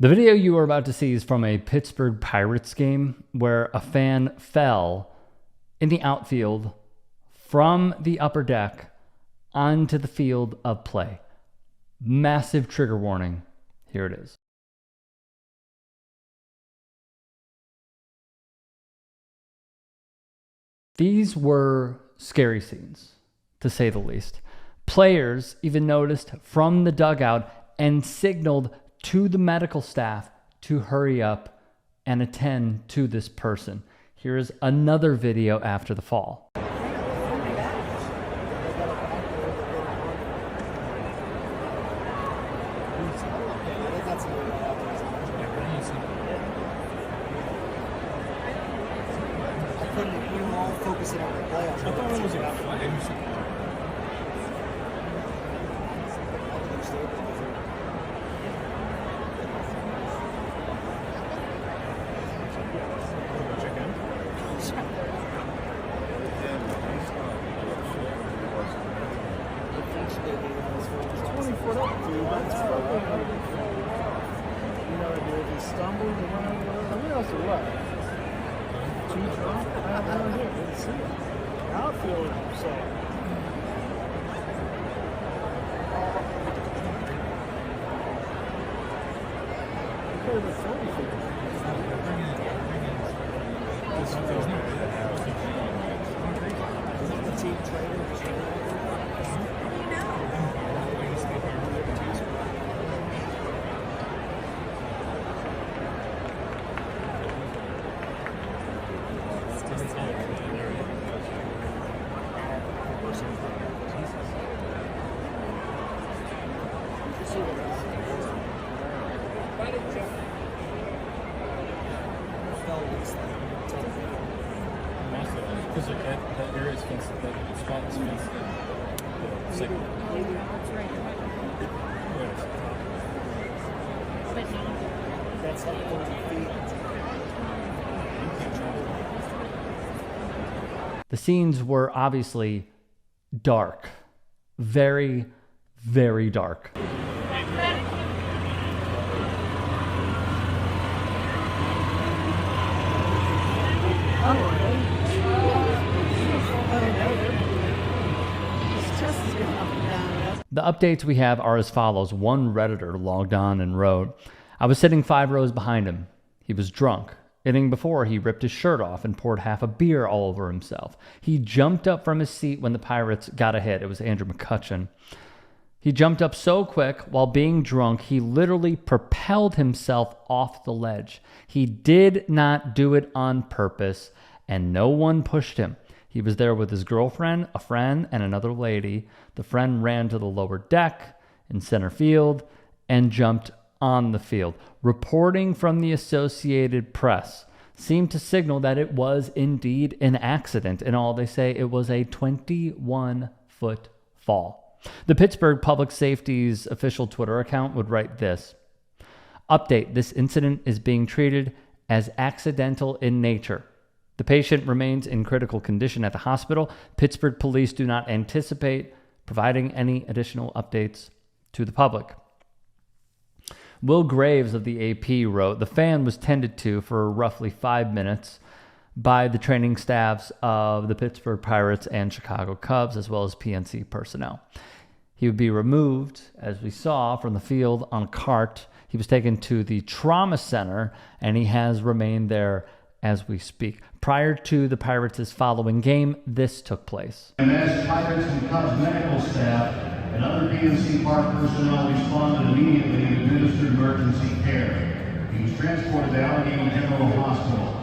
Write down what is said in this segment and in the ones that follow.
The video you are about to see is from a Pittsburgh Pirates game where a fan fell in the outfield from the upper deck onto the field of play. Massive trigger warning. Here it is. These were scary scenes, to say the least. Players even noticed from the dugout and signaled to the medical staff to hurry up and attend to this person. Here is another video after the fall. We were all focusing on the playoffs. I thought it was about outfield, so. Because that area is fenced, that spot is fenced in. That's like 30 feet. The scenes were obviously dark. Very, very dark. The updates we have are as follows. One Redditor logged on and wrote, "I was sitting 5 rows behind him. He was drunk. Inning before, he ripped his shirt off and poured half a beer all over himself. He jumped up from his seat when the Pirates got a hit." It was Andrew McCutchen. "He jumped up so quick while being drunk, he literally propelled himself off the ledge. He did not do it on purpose, and no one pushed him. He was there with his girlfriend, a friend, and another lady. The friend ran to the lower deck in center field and jumped on the field." Reporting from the Associated Press seemed to signal that it was indeed an accident. In all, they say it was a 21-foot fall. The Pittsburgh Public Safety's official Twitter account would write this: "Update, this incident is being treated as accidental in nature. The patient remains in critical condition at the hospital. Pittsburgh police do not anticipate providing any additional updates to the public." Will Graves of the AP wrote, "The fan was tended to for roughly 5 minutes by the training staffs of the Pittsburgh Pirates and Chicago Cubs, as well as PNC personnel. He would be removed, as we saw, from the field on a cart. He was taken to the trauma center, and he has remained there as we speak." Prior to the Pirates' following game, this took place. And as Pirates and Cubs medical staff and other PNC Park personnel responded immediately and administered emergency care. He was transported to Allegheny General Hospital.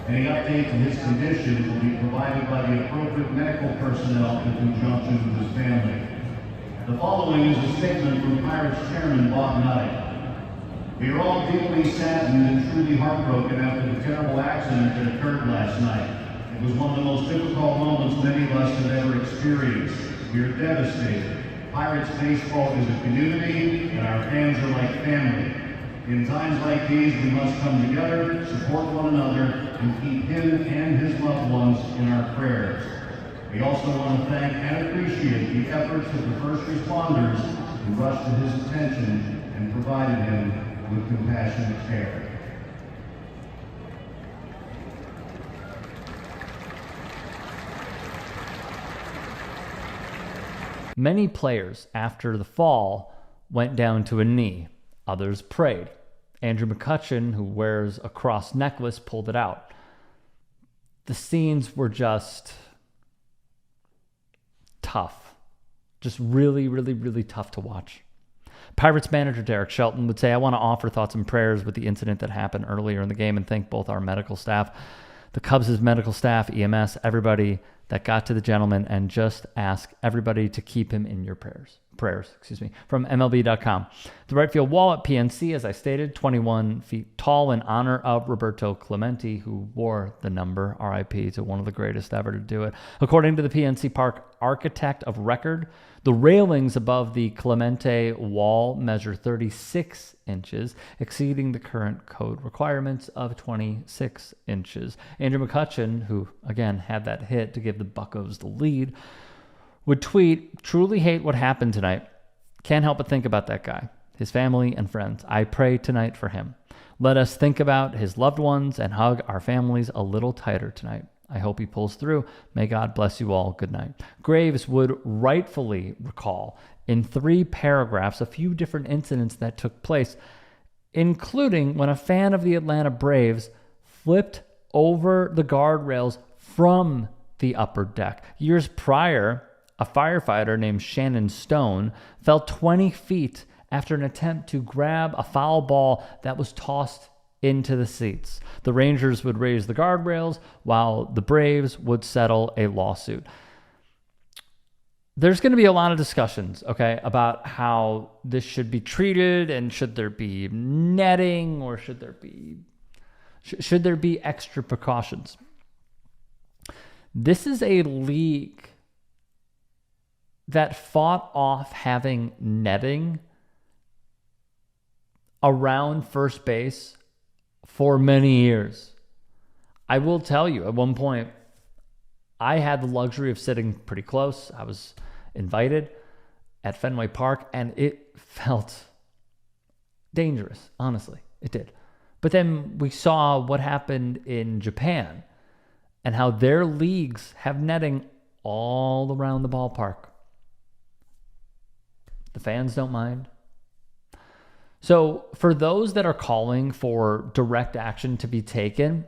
Any update to his condition will be provided by the appropriate medical personnel in conjunction with his family. The following is a statement from Pirates Chairman Bob Knight. "We are all deeply saddened and truly heartbroken after the terrible accident that occurred last night. It was one of the most difficult moments many of us have ever experienced. We are devastated. Pirates baseball is a community, and our fans are like family. In times like these, we must come together, support one another, and keep him and his loved ones in our prayers. We also want to thank and appreciate the efforts of the first responders who rushed to his attention and provided him with compassionate care. Many players after the fall went down to a knee. Others prayed. Andrew McCutchen, who wears a cross necklace, pulled it out. The scenes were just tough. Just really, really, really tough to watch. Pirates manager Derek Shelton would say, "I want to offer thoughts and prayers with the incident that happened earlier in the game and thank both our medical staff, the Cubs' medical staff, EMS, everybody that got to the gentleman, and just ask everybody to keep him in your prayers. From MLB.com. The right field wall at PNC, as I stated, 21 feet tall in honor of Roberto Clemente, who wore the number, RIP, to one of the greatest ever to do it. According to the PNC Park architect of record, the railings above the Clemente Wall measure 36 inches, exceeding the current code requirements of 26 inches. Andrew McCutchen, who, again, had that hit to give the Buccos the lead, would tweet, "Truly hate what happened tonight. Can't help but think about that guy, his family and friends. I pray tonight for him. Let us think about his loved ones and hug our families a little tighter tonight. I hope he pulls through. May God bless you all. Good night." Graves would rightfully recall in 3 paragraphs a few different incidents that took place, including when a fan of the Atlanta Braves flipped over the guardrails from the upper deck. Years prior, a firefighter named Shannon Stone fell 20 feet after an attempt to grab a foul ball that was tossed into the seats. The Rangers would raise the guardrails while the Braves would settle a lawsuit. There's going to be a lot of discussions, okay, about how this should be treated, and should there be netting, or should there be extra precautions. This is a league that fought off having netting around first base for many years. I will tell you, at one point, I had the luxury of sitting pretty close. I was invited at Fenway Park, and it felt dangerous, honestly. It did. But then we saw what happened in Japan and how their leagues have netting all around the ballpark. The fans don't mind. So for those that are calling for direct action to be taken,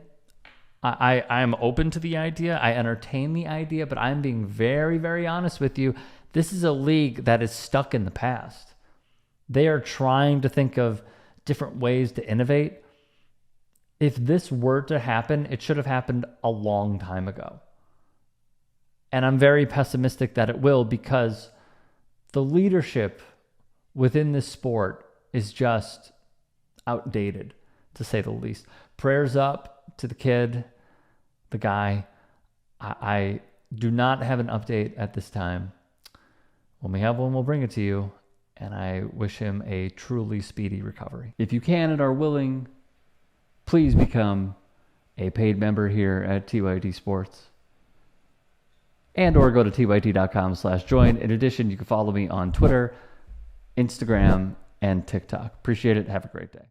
I am open to the idea. I entertain the idea, but I'm being very, very honest with you. This is a league that is stuck in the past. They are trying to think of different ways to innovate. If this were to happen, it should have happened a long time ago. And I'm very pessimistic that it will, because the leadership within this sport is just outdated, to say the least. Prayers up to the kid, the guy. I do not have an update at this time. When we have one, we'll bring it to you, and I wish him a truly speedy recovery. If you can and are willing, please become a paid member here at TYT Sports, and or go to tyt.com/join. In addition, you can follow me on Twitter, Instagram, and TikTok. Appreciate it. Have a great day.